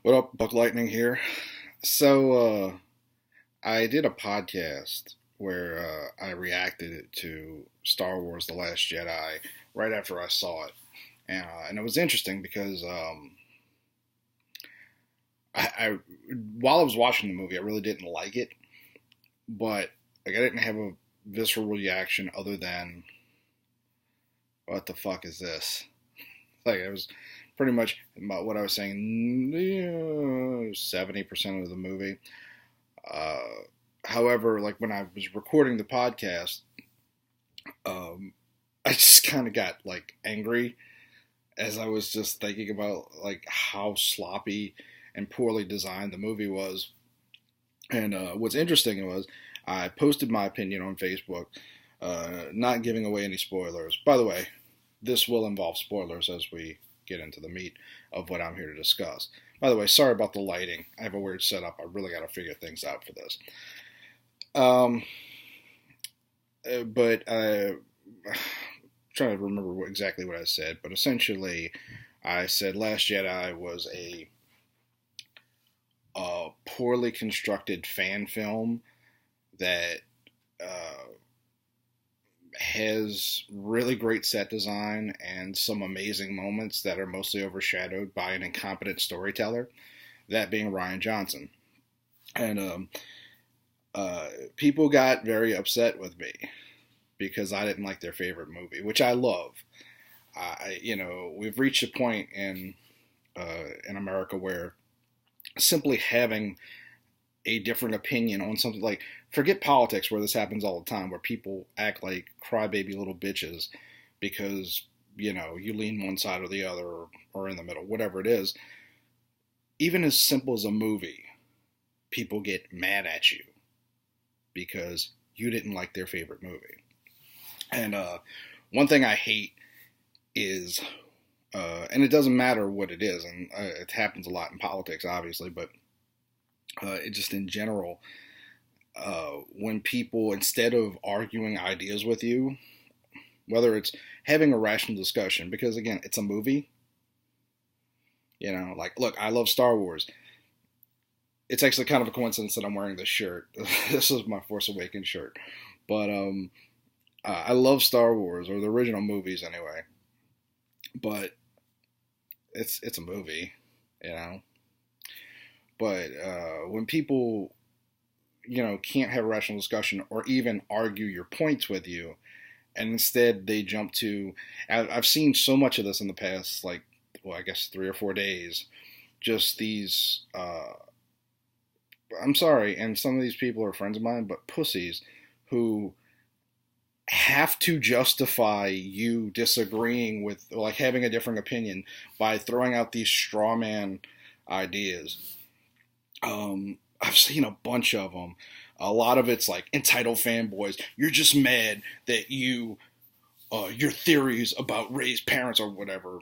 What up, Buck Lightning here. So, I did a podcast where I reacted to Star Wars: The Last Jedi right after I saw it, and it was interesting because I while I was watching the movie, I really didn't like it, but like I didn't have a visceral reaction other than "What the fuck is this?" Like it was pretty much about what I was saying. 70% of the movie. Uh, However, like when I was recording the podcast, I just kind of got like angry as I was just thinking about like how sloppy and poorly designed the movie was. And what's interesting was I posted my opinion on Facebook, not giving away any spoilers. By the way, this will involve spoilers as we get into the meat of what I'm here to discuss. By the way, sorry about the lighting. I have a weird setup. I really got to figure things out for this. Um, but trying to remember exactly what I said, but essentially, I said Last Jedi was a poorly constructed fan film that uh, has really great set design and some amazing moments that are mostly overshadowed by an incompetent storyteller, that being Ryan Johnson. And people got very upset with me because I didn't like their favorite movie, which I love. We've reached a point in America where simply having a different opinion on something like forget politics, where this happens all the time, where people act like crybaby little bitches because you lean one side or the other or in the middle, whatever it is. Even as simple as a movie, people get mad at you because you didn't like their favorite movie. And one thing I hate is, and it doesn't matter what it is, and it happens a lot in politics, obviously, but it just in general, when people, instead of arguing ideas with you, whether it's having a rational discussion, because again, it's a movie, like, look, I love Star Wars. It's actually kind of a coincidence that I'm wearing this shirt. This is my Force Awakens shirt. But I love Star Wars, or the original movies anyway. But it's a movie, you know. But when people, can't have a rational discussion or even argue your points with you, and instead they jump to, I've seen so much of this in the past, like, well, I guess 3 or 4 days, just these, I'm sorry, and some of these people are friends of mine, but pussies who have to justify you disagreeing with, like, having a different opinion by throwing out these straw man ideas. I've seen a bunch of them. A lot of it's like entitled fanboys. You're just mad that your theories about Ray's parents or whatever.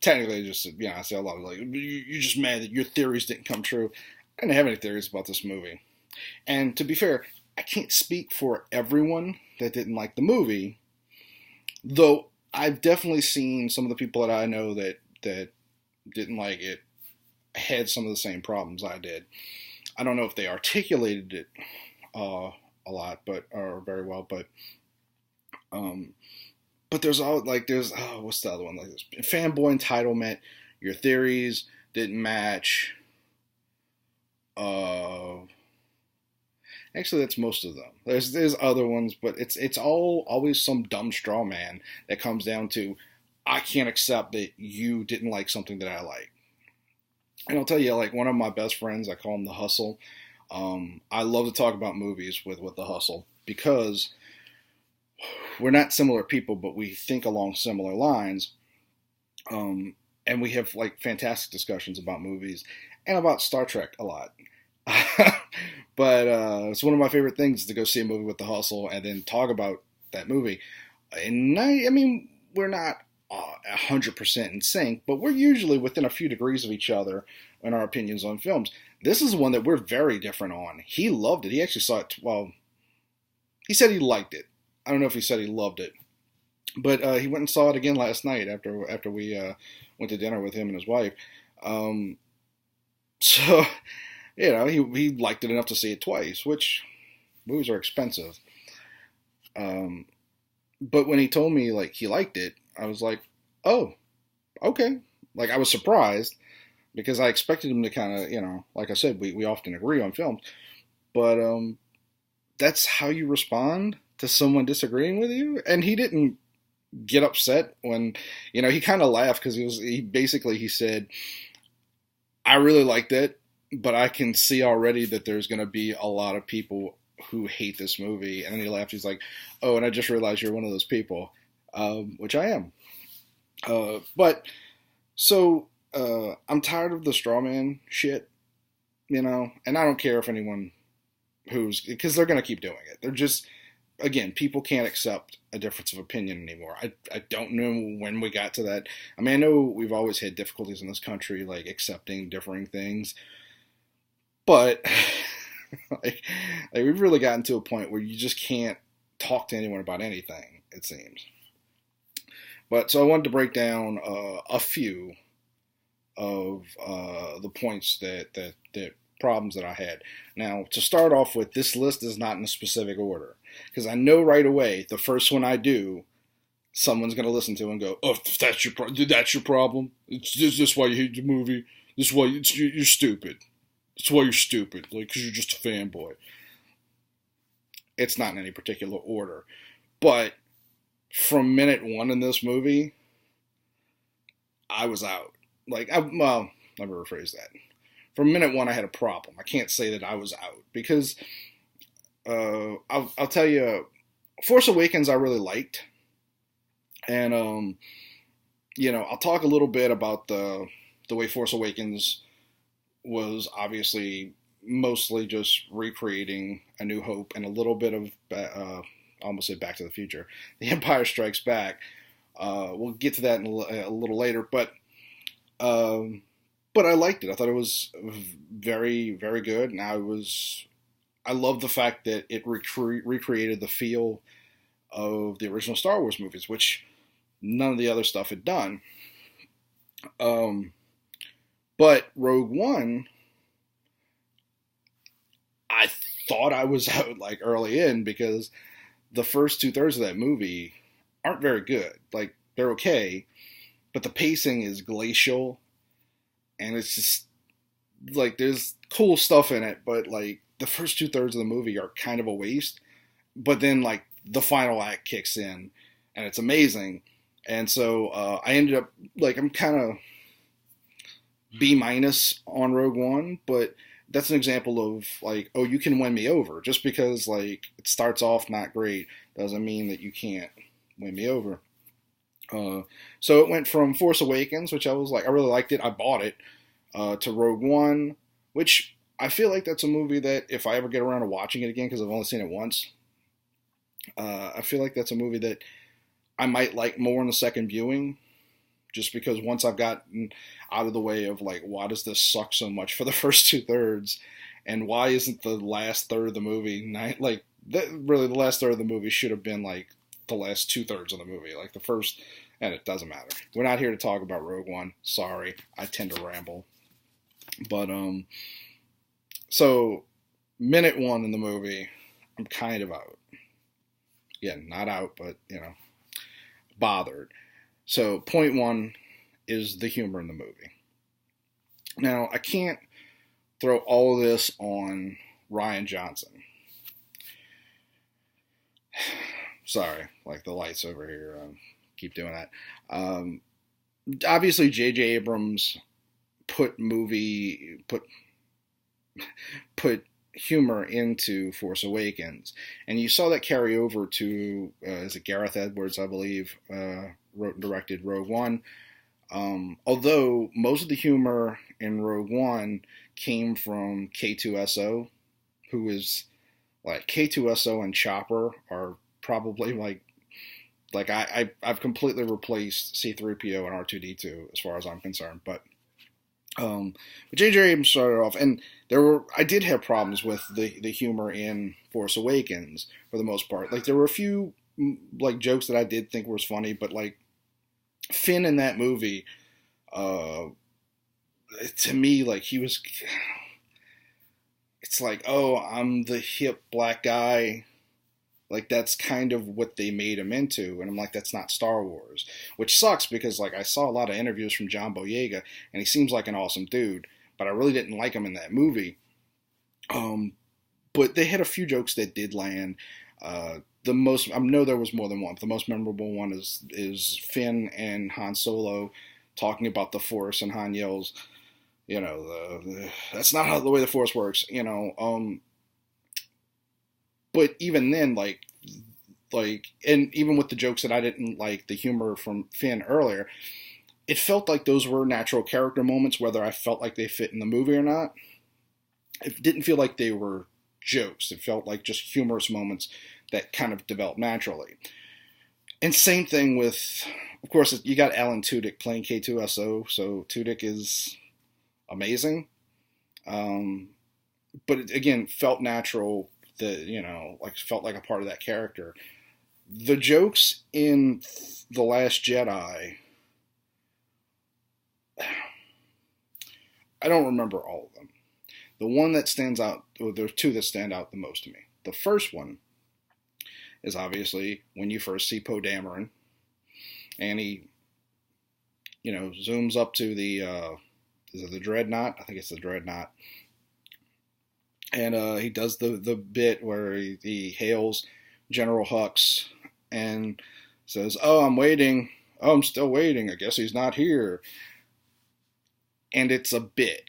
Technically, just I say a lot of like you're just mad that your theories didn't come true. I didn't have any theories about this movie. And to be fair, I can't speak for everyone that didn't like the movie, though I've definitely seen some of the people that I know that didn't like it had some of the same problems I did. I don't know if they articulated it a lot, but or very well, um, but there's what's the other one, like this fanboy entitlement. Your theories didn't match. Uh, Actually, that's most of them. There's other ones, but it's all always some dumb straw man that comes down to I can't accept that you didn't like something that I like. And I'll tell you, like one of my best friends, I call him the Hustle. I love to talk about movies with the Hustle because we're not similar people, but we think along similar lines. And we have like fantastic discussions about movies and about Star Trek a lot. But it's one of my favorite things to go see a movie with the Hustle and then talk about that movie. And I mean, we're not 100% in sync, but we're usually within a few degrees of each other in our opinions on films. This is one that we're very different on. He loved it. He actually saw it. Well, he said he liked it. I don't know if he said he loved it, but he went and saw it again last night after we went to dinner with him and his wife. Um, So, he liked it enough to see it twice, which movies are expensive. Um, but when he told me like he liked it, I was like, oh, okay. Like I was surprised because I expected him to kind of, like I said, we often agree on films, but that's how you respond to someone disagreeing with you. And he didn't get upset when, he kind of laughed because he said, I really liked it, but I can see already that there's going to be a lot of people who hate this movie. And then he laughed. He's like, oh, and I just realized you're one of those people, which I am. But so I'm tired of the straw man shit, and I don't care if anyone because they're going to keep doing it. They're just, again, people can't accept a difference of opinion anymore. I don't know when we got to that. I mean, I know we've always had difficulties in this country, like accepting differing things, but we've really gotten to a point where you just can't talk to anyone about anything, it seems. But so I wanted to break down a few of the points that problems that I had. Now, to start off with, this list is not in a specific order because I know right away the first one I do, someone's going to listen to and go, "Oh, that's your problem. This is why you hate the movie. This is why you're stupid. That's why you're stupid. Like, because you're just a fanboy." It's not in any particular order, but from minute one in this movie, I was out. Like, let me rephrase that. From minute one, I had a problem. I can't say that I was out because I'll tell you, Force Awakens I really liked, and I'll talk a little bit about the way Force Awakens was obviously mostly just recreating A New Hope and a little bit of I almost said Back to the Future. The Empire Strikes Back. We'll get to that in a little later, but I liked it. I thought it was very, very good, and I love the fact that it recreated the feel of the original Star Wars movies, which none of the other stuff had done. But Rogue One, I thought I was out like early in because the first 2/3 of that movie aren't very good. Like, they're okay, but the pacing is glacial, and it's just like there's cool stuff in it, but like the first 2/3 of the movie are kind of a waste. But then like the final act kicks in, and it's amazing. And so I ended up like I'm kind of B minus on Rogue One, but that's an example of like, oh, you can win me over just because like it starts off not great doesn't mean that you can't win me over. So it went from Force Awakens, which I was like, I really liked it, I bought it, to Rogue One, which I feel like that's a movie that if I ever get around to watching it again, because I've only seen it once, I feel like that's a movie that I might like more in the second viewing, just because once I've gotten out of the way of like, why does this suck so much for the first 2/3, and why isn't the last third of the movie like that? Really, the last third of the movie should have been like the last 2/3 of the movie, like the first. And it doesn't matter. We're not here to talk about Rogue One. Sorry, I tend to ramble. But so minute one in the movie, I'm kind of out. Yeah, not out, but bothered. So point one is the humor in the movie. Now, I can't throw all of this on Rian Johnson. Sorry, like the lights over here keep doing that. Obviously, J.J. Abrams put humor into Force Awakens, and you saw that carry over to is it Gareth Edwards, I believe, wrote and directed Rogue One. Although most of the humor in Rogue One came from K2SO, who is like K2SO and Chopper are probably like I've completely replaced C-3PO and R2-D2 as far as I'm concerned. But J.J. Abrams started off, and I did have problems with the humor in Force Awakens for the most part. Like there were a few like jokes that I did think was funny, but like Finn in that movie, to me, like, he was, it's like, oh, I'm the hip black guy. Like, that's kind of what they made him into. And I'm like, that's not Star Wars. Which sucks because, like, I saw a lot of interviews from John Boyega, and he seems like an awesome dude, but I really didn't like him in that movie. But they had a few jokes that did land. The most, I know there was more than one, but the most memorable one is Finn and Han Solo talking about the Force, and Han yells, you know, that's not how the way the Force works, you know. But even then, and even with the jokes that I didn't like, the humor from Finn earlier, it felt like those were natural character moments, whether I felt like they fit in the movie or not. It didn't feel like they were jokes. It felt like just humorous moments that kind of developed naturally. And same thing with, of course, you got Alan Tudyk playing K2SO, so Tudyk is amazing. But it, again, felt natural, that, you know, like, felt like a part of that character. The jokes in The Last Jedi, I don't remember all of them. The one that stands out, or there's two that stand out the most to me. The first one is obviously when you first see Poe Dameron, and he, you know, zooms up to the, is it the Dreadnought? I think it's the Dreadnought. And he does the bit where he hails General Hux and says, oh, I'm waiting. Oh, I'm still waiting. I guess he's not here. And it's a bit.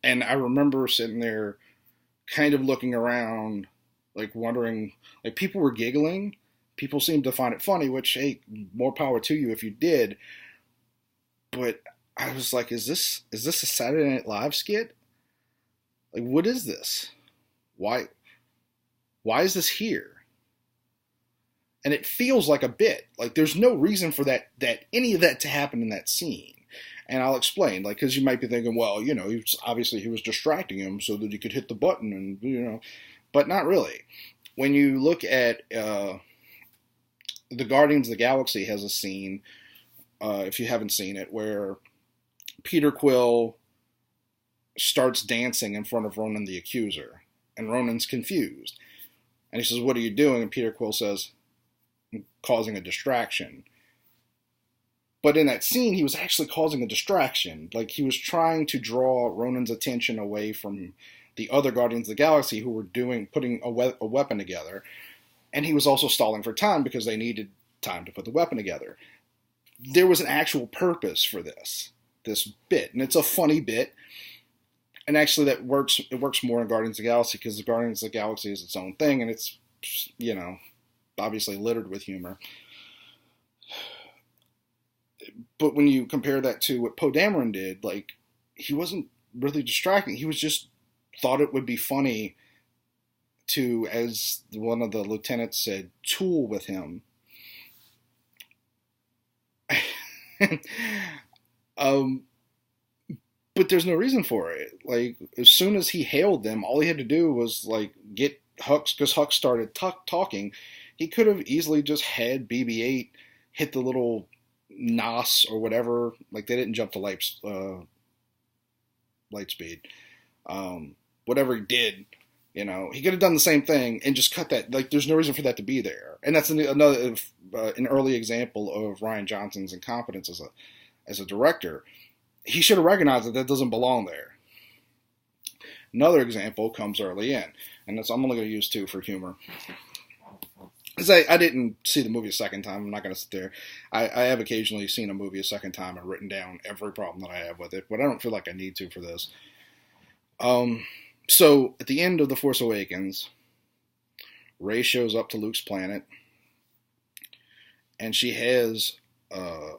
And I remember sitting there kind of looking around, like, wondering, like, people were giggling. People seemed to find it funny, which, hey, more power to you if you did. But I was like, is this a Saturday Night Live skit? Like, what is this? Why is this here? And it feels like a bit. Like, there's no reason for that any of that to happen in that scene. And I'll explain, like, because you might be thinking, well, you know, he was distracting him so that he could hit the button, and, you know, but not really. When you look at the Guardians of the Galaxy has a scene, if you haven't seen it, where Peter Quill starts dancing in front of Ronan the Accuser, and Ronan's confused. And he says, what are you doing? And Peter Quill says, I'm causing a distraction. But in that scene, he was actually causing a distraction. Like, he was trying to draw Ronan's attention away from the other Guardians of the Galaxy who were putting a weapon together. And he was also stalling for time because they needed time to put the weapon together. There was an actual purpose for this bit. And it's a funny bit. And actually, it works more in Guardians of the Galaxy because the Guardians of the Galaxy is its own thing, and it's, you know, obviously littered with humor. But when you compare that to what Poe Dameron did, like, he wasn't really distracting. He was just thought it would be funny to, as one of the lieutenants said, tool with him. But there's no reason for it. Like, as soon as he hailed them, all he had to do was, like, get Hux, because Hux started talking. He could have easily just had BB-8 hit the little NOS or whatever. Like, they didn't jump to light speed. Whatever he did, you know, he could have done the same thing and just cut that. Like, there's no reason for that to be there. And that's another an early example of Rian Johnson's incompetence as a director. He should have recognized that doesn't belong there. Another example comes early in, and I'm only going to use two for humor. Because I didn't see the movie a second time. I'm not going to sit there. I have occasionally seen a movie a second time and written down every problem that I have with it, but I don't feel like I need to for this. So, at the end of The Force Awakens, Rey shows up to Luke's planet, and she has Anakin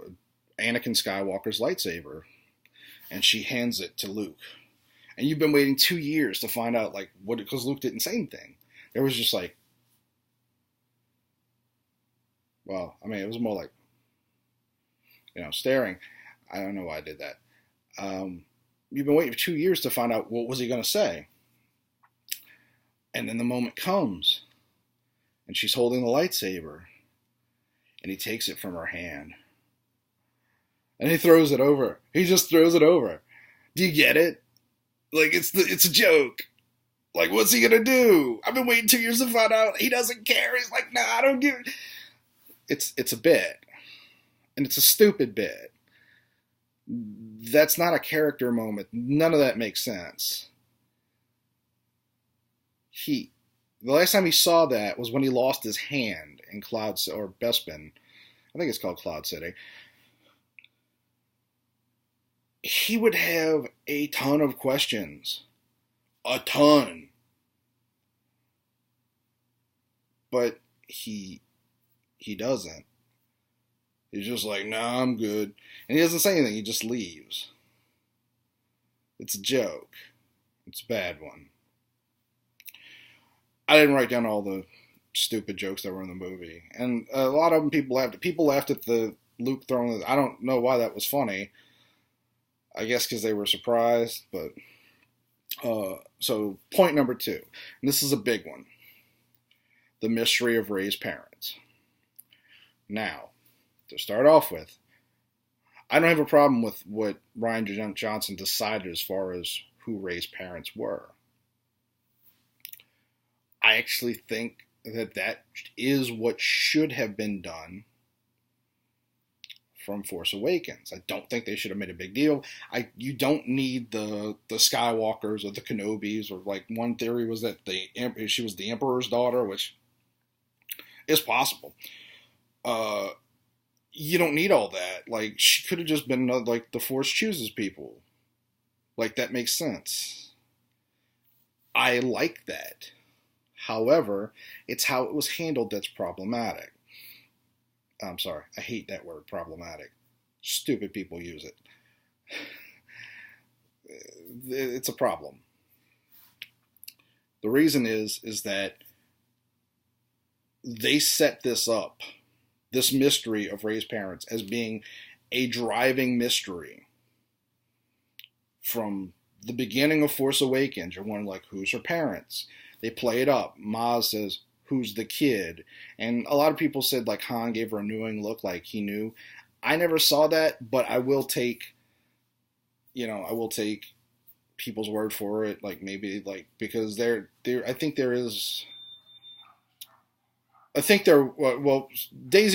Skywalker's lightsaber, and she hands it to Luke. And you've been waiting 2 years to find out, like, what, because Luke didn't say anything. It was just like, well, I mean, it was more like, you know, staring. I don't know why I did that. You've been waiting for 2 years to find out what was he going to say. And then the moment comes, and she's holding the lightsaber, and he takes it from her hand. And he throws it over. He just throws it over. Do you get it? Like, it's a joke. Like, what's he gonna do? I've been waiting 2 years to find out. He doesn't care. He's like, nah, I don't give it. It's a bit. And it's a stupid bit. That's not a character moment. None of that makes sense. The last time he saw that was when he lost his hand in or Bespin. I think it's called Cloud City. He would have a ton of questions. A ton. But he doesn't. He's just like, nah, I'm good. And he doesn't say anything, he just leaves. It's a joke. It's a bad one. I didn't write down all the stupid jokes that were in the movie. And a lot of them people laughed at. People laughed at the Luke throwing I don't know why that was funny. I guess because they were surprised, but... so, point number 2. And this is a big one. The mystery of Rey's parents. Now, to start off with, I don't have a problem with what Rian Johnson decided as far as who Rey's parents were. I actually think that is what should have been done from Force Awakens. I don't think they should have made a big deal. You don't need the Skywalkers or the Kenobis, or like one theory was that she was the Emperor's daughter, which is possible. You don't need all that. Like, she could have just been like the Force chooses people. Like, that makes sense. I like that. However, it's how it was handled that's problematic. I'm sorry, I hate that word, problematic. Stupid people use it. It's a problem. The reason is that they set this up, this mystery of Rey's parents, as being a driving mystery. From the beginning of Force Awakens, you're wondering, like, who's her parents? They play it up. Maz says, who's the kid? And a lot of people said, like, Han gave her a knowing look, like he knew. I never saw that, but I will take people's word for it. Like, maybe, like, because Daisy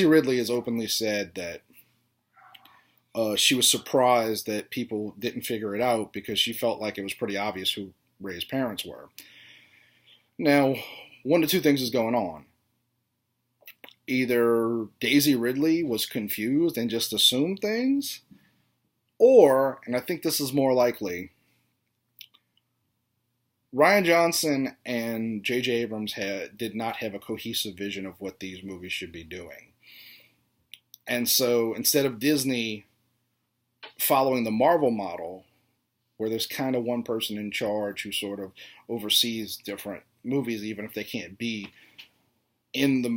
Ridley has openly said that she was surprised that people didn't figure it out because she felt like it was pretty obvious who Rey's parents were. Now, one of two things is going on. Either Daisy Ridley was confused and just assumed things, or, and I think this is more likely, Rian Johnson and J.J. Abrams did not have a cohesive vision of what these movies should be doing. And so instead of Disney following the Marvel model, where there's kind of one person in charge who sort of oversees different movies, even if they can't be in the,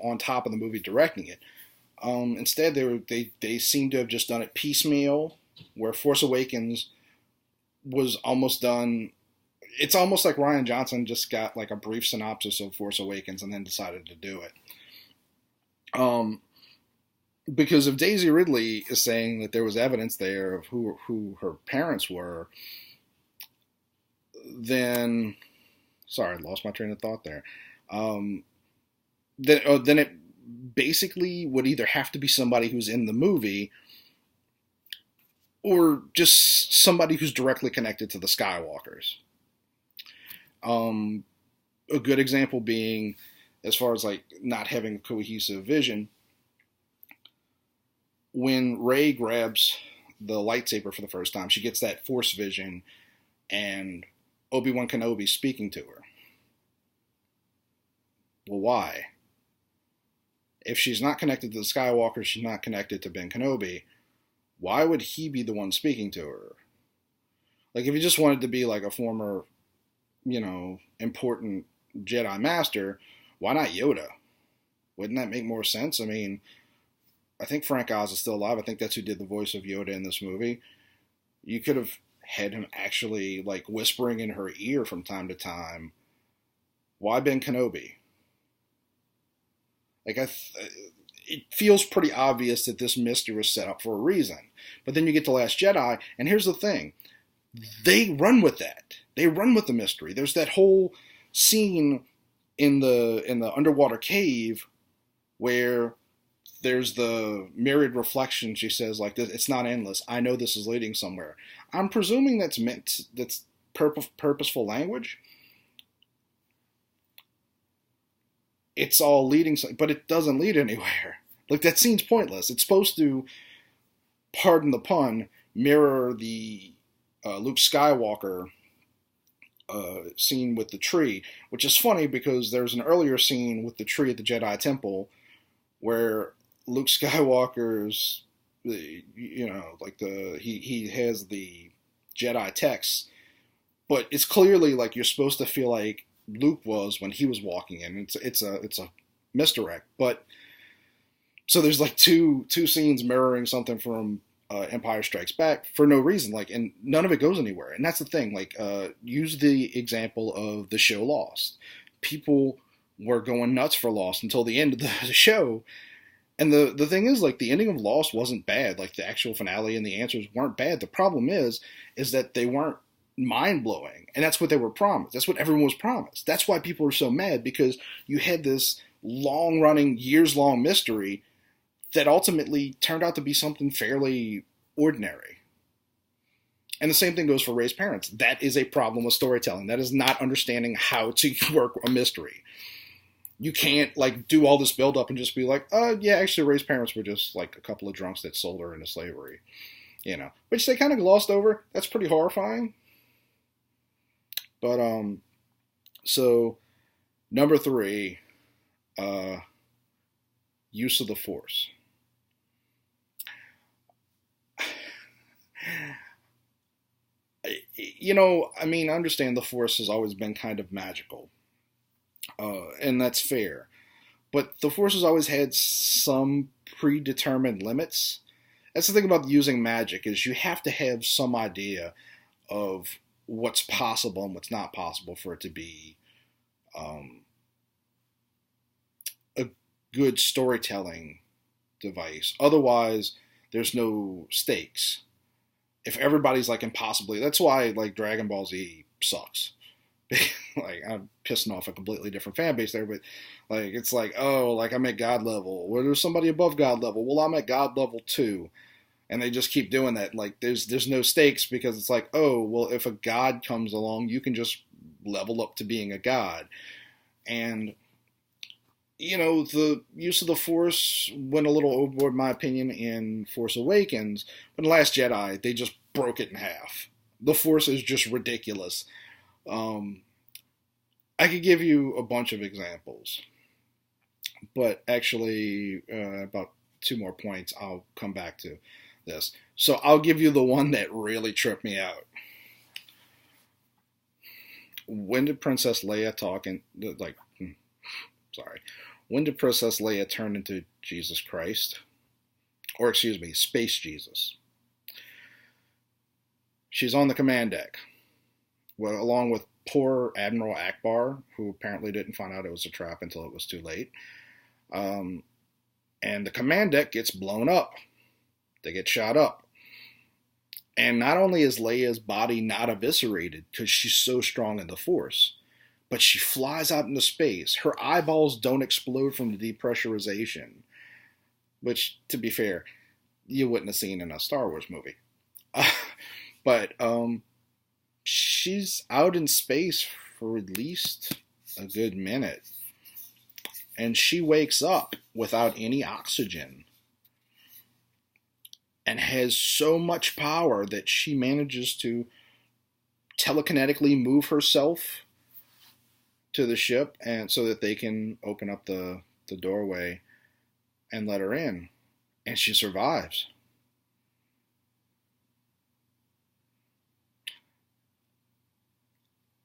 on top of the movie directing it. Instead, they seem to have just done it piecemeal, where Force Awakens was almost done. It's almost like Rian Johnson just got like a brief synopsis of Force Awakens and then decided to do it. Because if Daisy Ridley is saying that there was evidence there of who her parents were, then, sorry, I lost my train of thought there. Then it basically would either have to be somebody who's in the movie, or just somebody who's directly connected to the Skywalkers. A good example being, as far as like not having a cohesive vision, when Rey grabs the lightsaber for the first time, she gets that Force vision, and Obi-Wan Kenobi speaking to her. Well, why? If she's not connected to the Skywalker, she's not connected to Ben Kenobi, why would he be the one speaking to her? Like, if he just wanted to be like a former, important Jedi Master, why not Yoda? Wouldn't that make more sense? I mean, I think Frank Oz is still alive. I think that's who did the voice of Yoda in this movie. You could have had him actually, like, whispering in her ear from time to time. Why Ben Kenobi? Like, it feels pretty obvious that this mystery was set up for a reason. But then you get to Last Jedi, and here's the thing. They run with that. They run with the mystery. There's that whole scene in the underwater cave where there's the mirrored reflection. She says, like, it's not endless. I know this is leading somewhere. I'm presuming that's purposeful language. It's all leading, but it doesn't lead anywhere. Like, that scene's pointless. It's supposed to, pardon the pun, mirror the Luke Skywalker scene with the tree, which is funny because there's an earlier scene with the tree at the Jedi Temple where Luke Skywalker's, he has the Jedi text, but it's clearly like you're supposed to feel like Luke was when he was walking in. It's a misdirect, but so there's like two scenes mirroring something from Empire Strikes Back for no reason, like, and none of it goes anywhere. And that's the thing. Like, use the example of the show Lost. People were going nuts for Lost until the end of the show. And the thing is, like, the ending of Lost wasn't bad. Like, the actual finale and the answers weren't bad. The problem is that they weren't mind-blowing. And that's what they were promised. That's what everyone was promised. That's why people were so mad, because you had this long-running, years-long mystery that ultimately turned out to be something fairly ordinary. And the same thing goes for Rey's parents. That is a problem with storytelling. That is not understanding how to work a mystery. You can't, like, do all this build-up and just be like, oh, yeah, actually Rey's parents were just, like, a couple of drunks that sold her into slavery. You know, which they kind of glossed over. That's pretty horrifying. But, so, number 3, use of the Force. You know, I mean, I understand the Force has always been kind of magical. And that's fair. But the Force has always had some predetermined limits. That's the thing about using magic, is you have to have some idea of what's possible and what's not possible for it to be a good storytelling device. Otherwise, there's no stakes. If everybody's like impossibly, that's why like Dragon Ball Z sucks. Like, I'm pissing off a completely different fan base there, but like, it's like, oh, like I'm at God level. Well, there's somebody above God level. Well, I'm at God level too. And they just keep doing that. Like, there's no stakes, because it's like, oh, well, if a god comes along, you can just level up to being a god. And, you know, the use of the Force went a little overboard, in my opinion, in Force Awakens. But in Last Jedi, they just broke it in half. The Force is just ridiculous. I could give you a bunch of examples. But actually, about 2 more points I'll come back to this. So I'll give you the one that really tripped me out. When did Princess Leia when did Princess Leia turn into Jesus Christ? Or excuse me, Space Jesus. She's on the command deck, well, along with poor Admiral Akbar, who apparently didn't find out it was a trap until it was too late. And the command deck gets blown up. They get shot up. And not only is Leia's body not eviscerated because she's so strong in the Force, but she flies out into space. Her eyeballs don't explode from the depressurization, which, to be fair, you wouldn't have seen in a Star Wars movie. But she's out in space for at least a good minute. And she wakes up without any oxygen, and has so much power that she manages to telekinetically move herself to the ship, and so that they can open up the doorway and let her in. And she survives.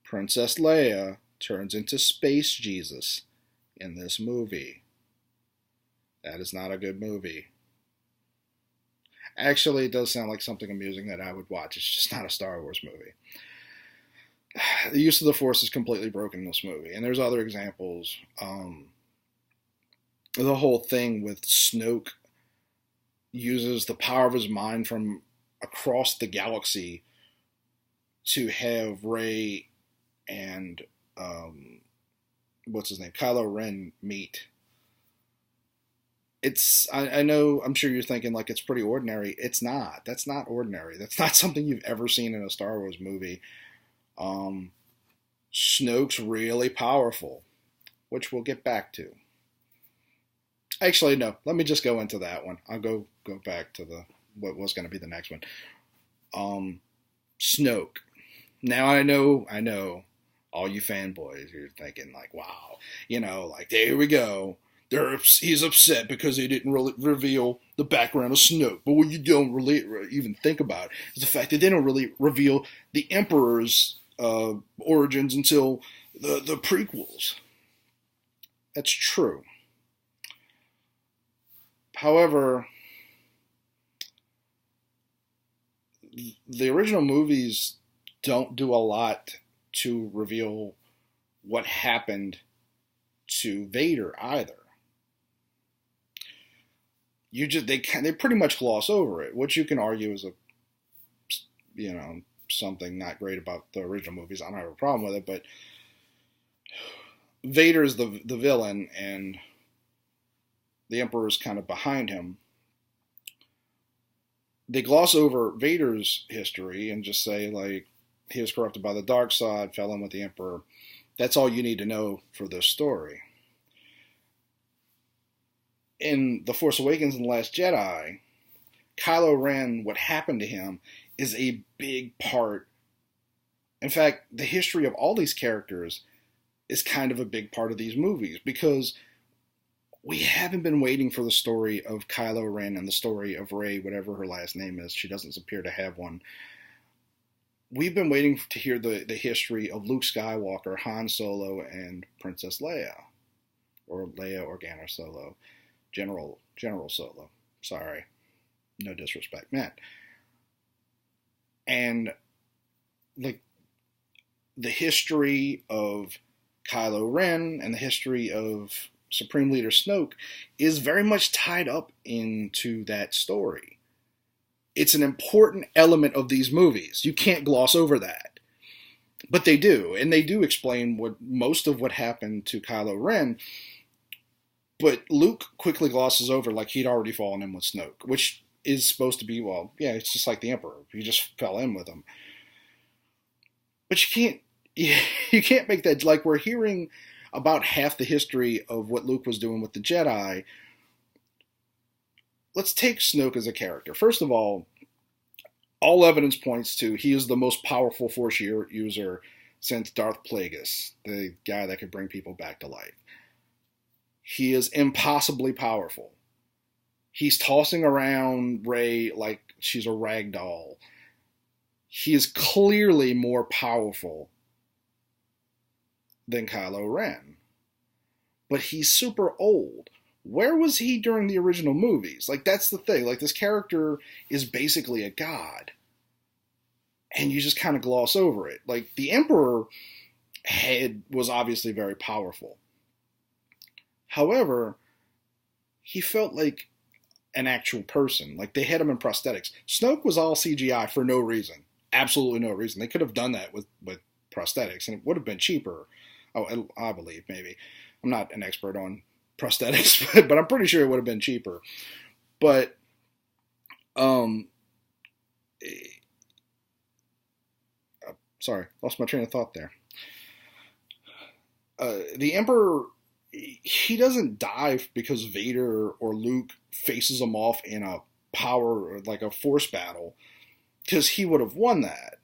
Princess Leia turns into Space Jesus in this movie. That is not a good movie. Actually, it does sound like something amusing that I would watch. It's just not a Star Wars movie. The use of the Force is completely broken in this movie. And there's other examples. The whole thing with Snoke uses the power of his mind from across the galaxy to have Rey and what's his name, Kylo Ren meet. I know, I'm sure you're thinking like it's pretty ordinary. It's not. That's not ordinary. That's not something you've ever seen in a Star Wars movie. Um, Snoke's really powerful, which we'll get back to. Actually, no. Let me just go into that one. I'll go back to the what was going to be the next one. Snoke. Now I know, all you fanboys, you're thinking like, wow, like there we go. He's upset because they didn't really reveal the background of Snoke. But what you don't really even think about is the fact that they don't really reveal the Emperor's origins until the prequels. That's true. However, the original movies don't do a lot to reveal what happened to Vader either. They pretty much gloss over it, which you can argue is something not great about the original movies. I don't have a problem with it, but Vader's the villain and the Emperor's kind of behind him. They gloss over Vader's history and just say, like, he was corrupted by the dark side, fell in with the Emperor. That's all you need to know for this story. In The Force Awakens and The Last Jedi, Kylo Ren, what happened to him, is a big part. In fact, the history of all these characters is kind of a big part of these movies, because we haven't been waiting for the story of Kylo Ren and the story of Rey, whatever her last name is. She doesn't appear to have one. We've been waiting to hear the history of Luke Skywalker, Han Solo, and Princess Leia. Or Leia Organa Solo. General Solo. Sorry. No disrespect meant. And like the history of Kylo Ren and the history of Supreme Leader Snoke is very much tied up into that story. It's an important element of these movies. You can't gloss over that. But they do, and they do explain most of what happened to Kylo Ren. But Luke quickly glosses over like he'd already fallen in with Snoke, which is supposed to be, well, yeah, it's just like the Emperor. He just fell in with him. But you can't make that, like, we're hearing about half the history of what Luke was doing with the Jedi. Let's take Snoke as a character. First of all evidence points to he is the most powerful Force user since Darth Plagueis, the guy that could bring people back to life. He is impossibly powerful. He's tossing around Rey like she's a rag doll. He is clearly more powerful than Kylo Ren. But he's super old. Where was he during the original movies? Like, that's the thing. Like, this character is basically a god. And you just kind of gloss over it. Like, the Emperor was obviously very powerful. However, he felt like an actual person. Like, they had him in prosthetics. Snoke was all CGI for no reason. Absolutely no reason. They could have done that with prosthetics, and it would have been cheaper. Oh, I believe, maybe. I'm not an expert on prosthetics, but I'm pretty sure it would have been cheaper. But, sorry, lost my train of thought there. The Emperor, he doesn't die because Vader or Luke faces him off in a power, like a force battle, because he would have won that.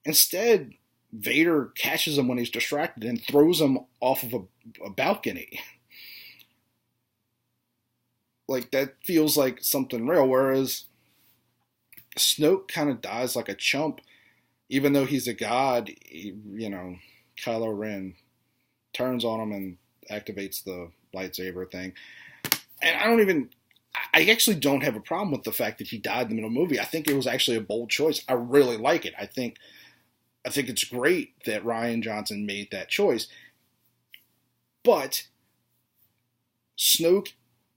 Instead, Vader catches him when he's distracted and throws him off of a balcony. Like, that feels like something real, whereas Snoke kind of dies like a chump. Even though he's a god, Kylo Ren turns on him and activates the lightsaber thing. And I actually don't have a problem with the fact that he died in the middle of the movie. I think it was actually a bold choice. I really like it. I think it's great that Rian Johnson made that choice. But Snoke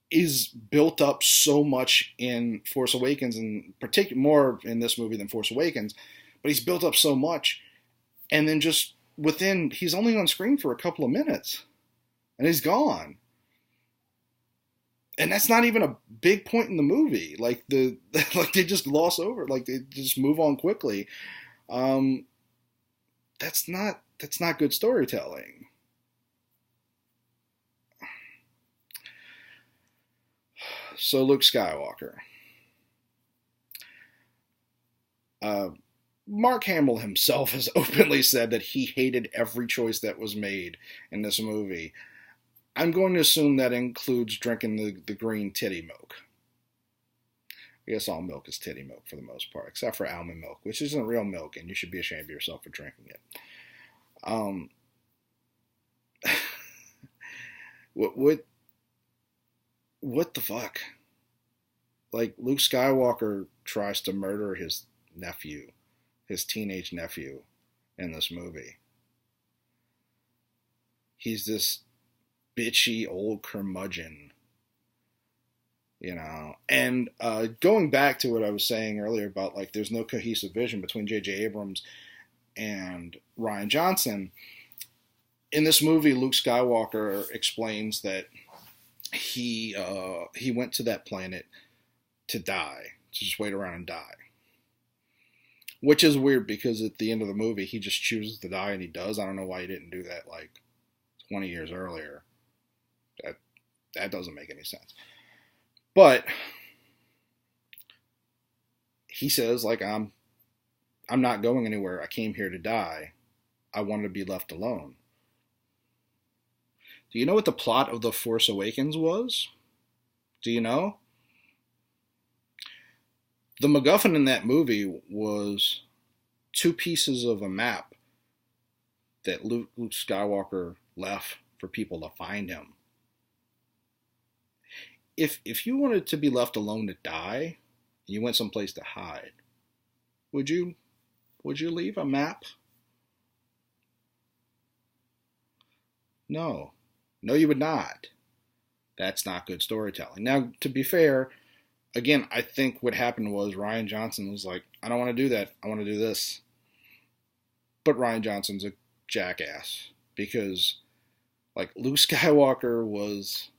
is built up so much in Force Awakens, and particularly more in this movie than Force Awakens, but he's built up so much and then just he's only on screen for a couple of minutes, and he's gone. And that's not even a big point in the movie. Like like they just gloss over, like they just move on quickly. Um, that's not good storytelling. So Luke Skywalker. Mark Hamill himself has openly said that he hated every choice that was made in this movie. I'm going to assume that includes drinking the green titty milk. I guess all milk is titty milk for the most part, except for almond milk, which isn't real milk, and you should be ashamed of yourself for drinking it. What the fuck? Like, Luke Skywalker tries to murder his nephew, his teenage nephew, in this movie. He's this bitchy old curmudgeon, you know. And going back to what I was saying earlier about, like, there's no cohesive vision between J.J. Abrams and Rian Johnson. In this movie, Luke Skywalker explains that he went to that planet to die, to just wait around and die. Which is weird because at the end of the movie, he just chooses to die, and he does. I don't know why he didn't do that like 20 years earlier. That doesn't make any sense. But he says, like, I'm not going anywhere. I came here to die. I wanted to be left alone. Do you know what the plot of The Force Awakens was? Do you know? The MacGuffin in that movie was 2 pieces of a map that Luke Skywalker left for people to find him. If you wanted to be left alone to die, and you went someplace to hide, would you leave a map? No. No, you would not. That's not good storytelling. Now, to be fair, again, I think what happened was Rian Johnson was like, I don't want to do that. I want to do this. But Rian Johnson's a jackass because, like, Luke Skywalker was,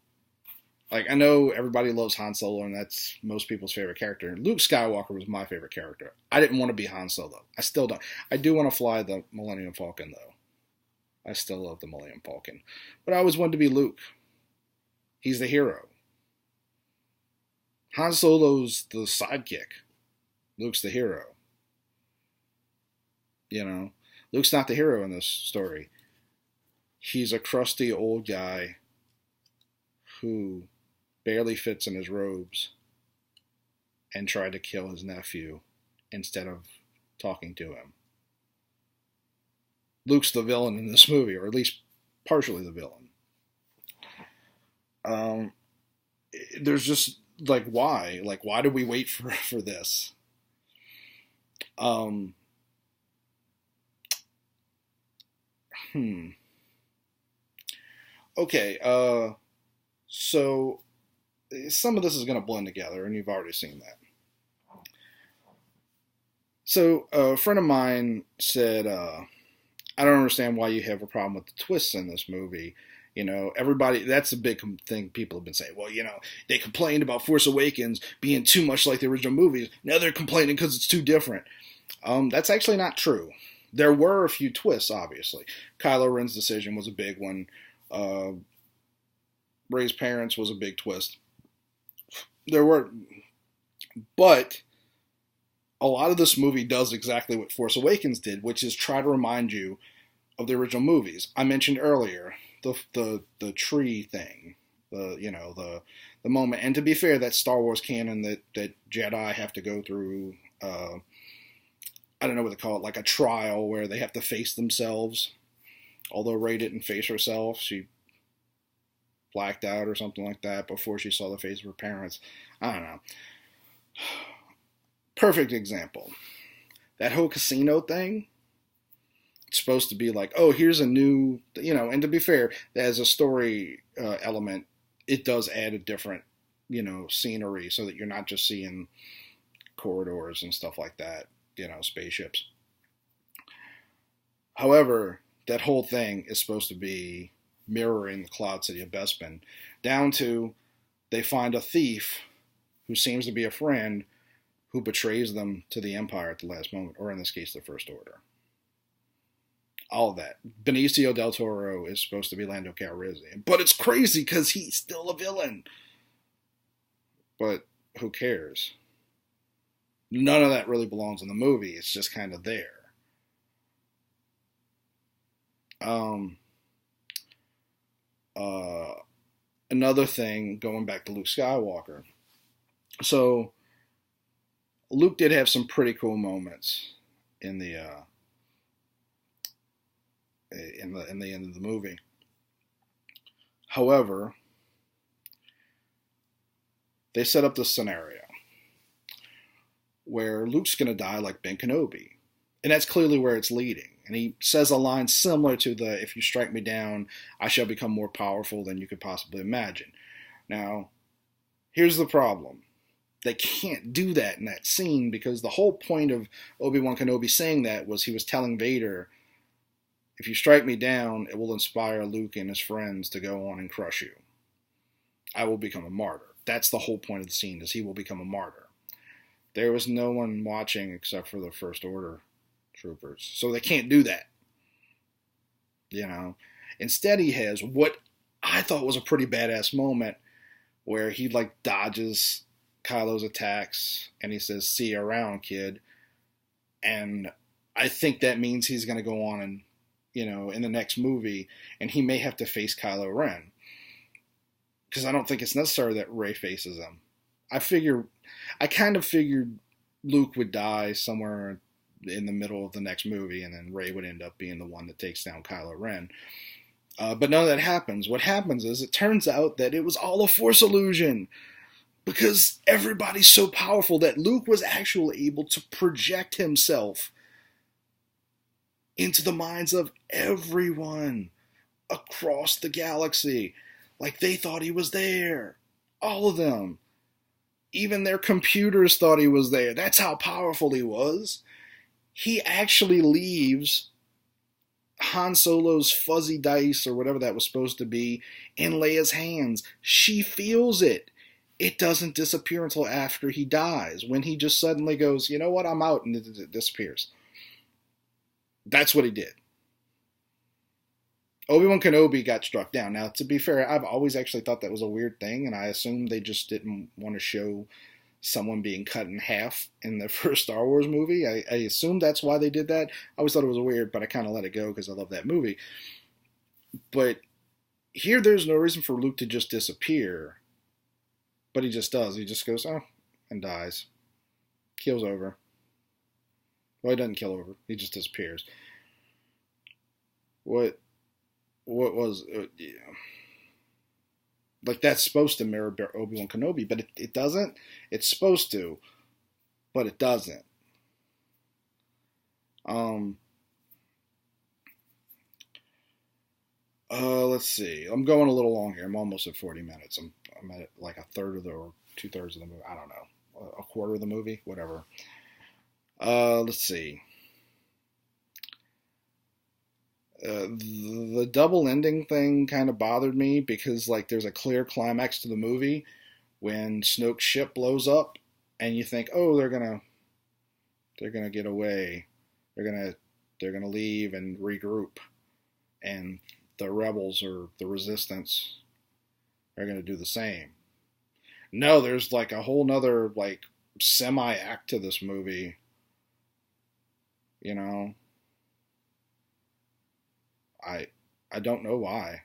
like, I know everybody loves Han Solo and that's most people's favorite character. Luke Skywalker was my favorite character. I didn't want to be Han Solo. I still don't. I do want to fly the Millennium Falcon, though. I still love the Millennium Falcon. But I always wanted to be Luke. He's the hero. Han Solo's the sidekick. Luke's the hero. You know? Luke's not the hero in this story. He's a crusty old guy who barely fits in his robes and tried to kill his nephew instead of talking to him. Luke's the villain in this movie, or at least partially the villain. There's just, like, why? Like, why do we wait for this? Okay, so some of this is going to blend together, and you've already seen that. So a friend of mine said, I don't understand why you have a problem with the twists in this movie. You know, everybody, that's a big thing people have been saying. Well, you know, they complained about Force Awakens being too much like the original movies. Now they're complaining because it's too different. That's actually not true. There were a few twists, obviously. Kylo Ren's decision was a big one. Rey's parents was a big twist. There were, but a lot of this movie does exactly what Force Awakens did, which is try to remind you of the original movies. I mentioned earlier the tree thing, the moment. And to be fair, that's Star Wars canon that Jedi have to go through. I don't know what they call it, like a trial where they have to face themselves. Although Rey didn't face herself, she blacked out or something like that before she saw the face of her parents. I don't know. Perfect example. That whole casino thing, it's supposed to be like, oh, here's a new, and to be fair, as a story element, it does add a different, scenery so that you're not just seeing corridors and stuff like that, spaceships. However, that whole thing is supposed to be mirroring the Cloud City of Bespin, down to they find a thief who seems to be a friend who betrays them to the Empire at the last moment, or in this case, the First Order. All of that. Benicio del Toro is supposed to be Lando Calrissian, but it's crazy because he's still a villain. But who cares? None of that really belongs in the movie. It's just kind of there. Um, uh, Another thing, going back to Luke Skywalker. So Luke did have some pretty cool moments in the end of the movie. However, they set up this scenario where Luke's going to die like Ben Kenobi. And that's clearly where it's leading. And he says a line similar to the, if you strike me down, I shall become more powerful than you could possibly imagine. Now, here's the problem. They can't do that in that scene because the whole point of Obi-Wan Kenobi saying that was he was telling Vader, if you strike me down, it will inspire Luke and his friends to go on and crush you. I will become a martyr. That's the whole point of the scene, is he will become a martyr. There was no one watching except for the First Order troopers. So they can't do that. You know? Instead he has what I thought was a pretty badass moment where he like dodges Kylo's attacks and he says, see you around, kid. And I think that means he's going to go on and, you know, in the next movie, and he may have to face Kylo Ren. Because I don't think it's necessary that Rey faces him. I kind of figured Luke would die somewhere in the middle of the next movie, and then Rey would end up being the one that takes down Kylo Ren. But none of that happens. What happens is it turns out that it was all a Force illusion. Because everybody's so powerful that Luke was actually able to project himself into the minds of everyone across the galaxy. Like they thought he was there. All of them. Even their computers thought he was there. That's how powerful he was. He actually leaves Han Solo's fuzzy dice, or whatever that was supposed to be, in Leia's hands. She feels it. It doesn't disappear until after he dies, when he just suddenly goes, you know what, I'm out, and it disappears. That's what he did. Obi-Wan Kenobi got struck down. Now, to be fair, I've always actually thought that was a weird thing, and I assumed they just didn't want to show someone being cut in half in the first Star Wars movie. I assumed that's why they did that. I always thought it was weird, but I kind of let it go because I love that movie. But here, there's no reason for Luke to just disappear. But he just does. He just goes, oh, and dies. Keel's over. Well, he doesn't kill over. He just disappears. What was... yeah. Like, that's supposed to mirror Obi-Wan Kenobi, but it doesn't. It's supposed to, but it doesn't. Let's see. I'm going a little long here. I'm almost at 40 minutes. I'm at like a third of the, or 2/3 of the movie. I don't know. A quarter of the movie? Whatever. Let's see. The double ending thing kind of bothered me because like there's a clear climax to the movie when Snoke's ship blows up and you think, oh, they're gonna get away. They're gonna leave and regroup, and the rebels or the resistance are gonna do the same. No, there's like a whole nother like semi-act to this movie. You know? I don't know why.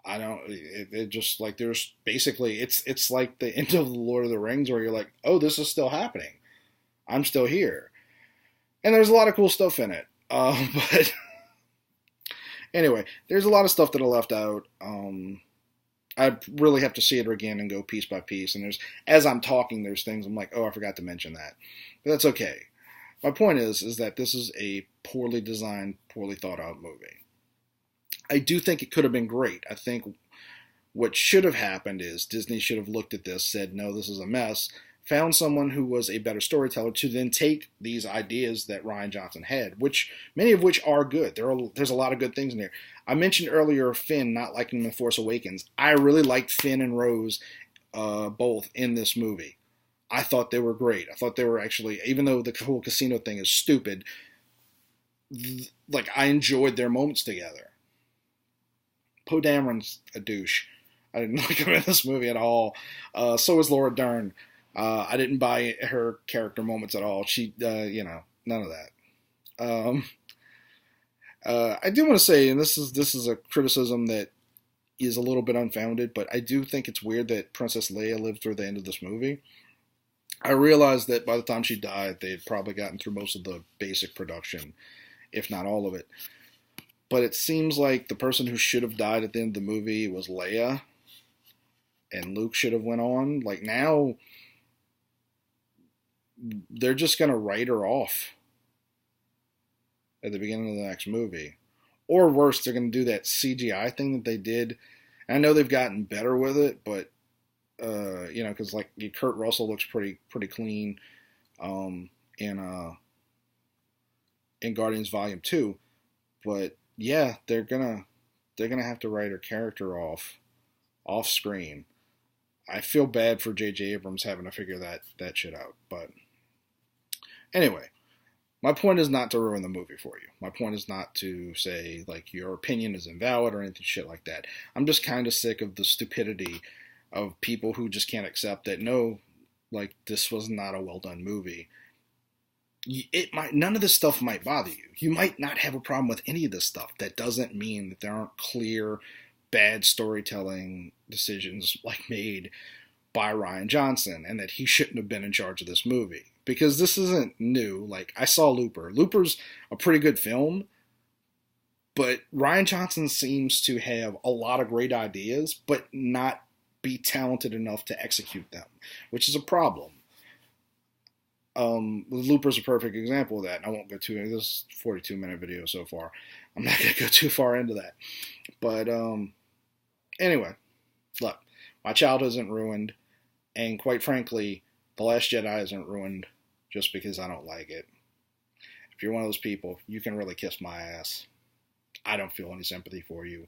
I don't, it just like there's basically, it's like the end of the Lord of the Rings where you're like, oh, this is still happening. I'm still here. And there's a lot of cool stuff in it. But anyway, there's a lot of stuff that I left out. I really have to see it again and go piece by piece. And as I'm talking, there's things I'm like, oh, I forgot to mention that. But that's okay. My point is that this is a poorly designed, poorly thought out movie. I do think it could have been great. I think what should have happened is Disney should have looked at this, said, no, this is a mess, found someone who was a better storyteller to then take these ideas that Rian Johnson had, which many of which are good. There's a lot of good things in there. I mentioned earlier Finn not liking him in Force Awakens. I really liked Finn and Rose both in this movie. I thought they were great. I thought they were actually, even though the whole casino thing is stupid, like I enjoyed their moments together. Poe Dameron's a douche. I didn't like him in this movie at all. So is Laura Dern. I didn't buy her character moments at all. She, none of that. I do want to say, and this is a criticism that is a little bit unfounded, but I do think it's weird that Princess Leia lived through the end of this movie. I realized that by the time she died, they had probably gotten through most of the basic production, if not all of it. But it seems like the person who should have died at the end of the movie was Leia, and Luke should have went on. Like, now, they're just going to write her off at the beginning of the next movie. Or worse, they're going to do that CGI thing that they did. And I know they've gotten better with it, but, because, like, Kurt Russell looks pretty clean in Guardians Volume 2. But yeah, they're gonna have to write her character off screen. I feel bad for J.J. Abrams having to figure that shit out. But anyway, my point is not to ruin the movie for you. My point is not to say, like, your opinion is invalid or anything shit like that. I'm just kind of sick of the stupidity of people who just can't accept that, no, like, this was not a well-done movie. None of this stuff might bother you. You might not have a problem with any of this stuff. That doesn't mean that there aren't clear, bad storytelling decisions like made by Rian Johnson, and that he shouldn't have been in charge of this movie. Because this isn't new. Like, I saw Looper. Looper's a pretty good film, but Rian Johnson seems to have a lot of great ideas, but not be talented enough to execute them, which is a problem. Looper's a perfect example of that. And I won't go too. This is a 42-minute video so far. I'm not going to go too far into that. But anyway, look, my childhood isn't ruined, and quite frankly, The Last Jedi isn't ruined just because I don't like it. If you're one of those people, you can really kiss my ass. I don't feel any sympathy for you.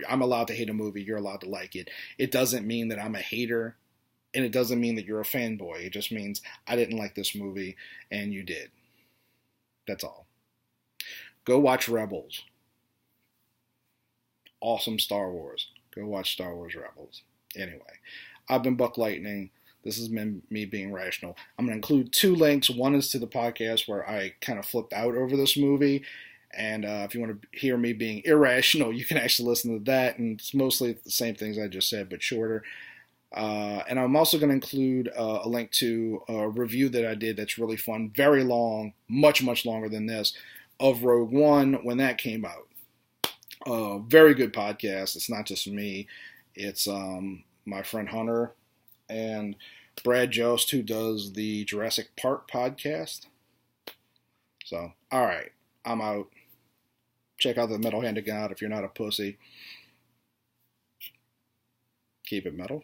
I'm allowed to hate a movie. You're allowed to like it. It doesn't mean that I'm a hater. And it doesn't mean that you're a fanboy. It just means I didn't like this movie, and you did. That's all. Go watch Rebels. Awesome Star Wars. Go watch Star Wars Rebels. Anyway, I've been Buck Lightning. This has been me being rational. I'm going to include 2 links. One is to the podcast where I kind of flipped out over this movie. And if you want to hear me being irrational, you can actually listen to that. And it's mostly the same things I just said, but shorter. And I'm also going to include a link to a review that I did that's really fun, very long, much longer than this, of Rogue One when that came out. Very good podcast. It's not just me. It's my friend Hunter and Brad Jost, who does the Jurassic Park podcast. So, all right, I'm out. Check out the Metal Hand of God if you're not a pussy. Keep it metal.